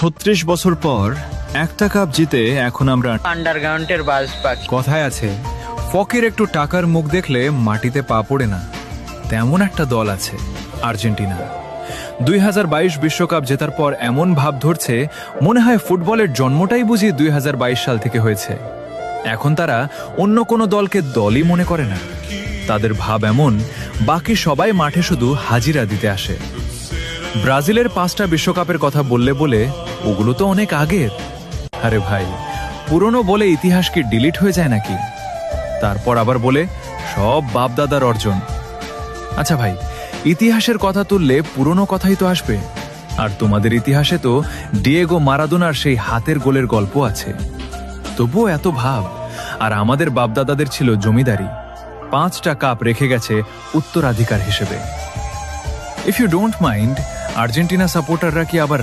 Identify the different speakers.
Speaker 1: 36 বছর পর একটা কাপ জিতে এখন আমরা
Speaker 2: আন্ডারগ্রাউন্ডের বাস পাখি।
Speaker 1: কথায় আছে, ফকের একটু টাকার মুখ দেখলে মাটিতে পা পড়ে না, তেমন একটা দল আছে আর্জেন্টিনা। 2022 বিশ্বকাপ জেতার পর এমন ভাব ধরছে মনে হয় ফুটবলের জন্মটাই বুঝি 2022 সাল থেকে হয়েছে। এখন তারা অন্য কোনো দলকে দলই মনে করে না। তাদের ভাব এমন, বাকি সবাই মাঠে শুধু হাজিরা দিতে আসে। ব্রাজিলের 5টা বিশ্বকাপের কথা বললে বলে ওগুলো তো অনেক আগের। আরে ভাই, পুরনো বলে ইতিহাস কি ডিলিট হয়ে যায় নাকি? তারপর আবার বলে সব বাপদাদার অর্জন। আচ্ছা ভাই, ইতিহাসের কথা তুললে পুরনো কথাই তো আসবে। আর তোমাদের ইতিহাসে তো ডিয়েগো মারাদোনার সেই হাতের গোলের গল্প আছে। তবুও এত ভাব। আর আমাদের বাপদাদাদের ছিল জমিদারি, 5টা কাপ রেখে গেছে উত্তরাধিকার হিসেবে। If you don't mind, Argentina সাপোর্টাররা কি আবার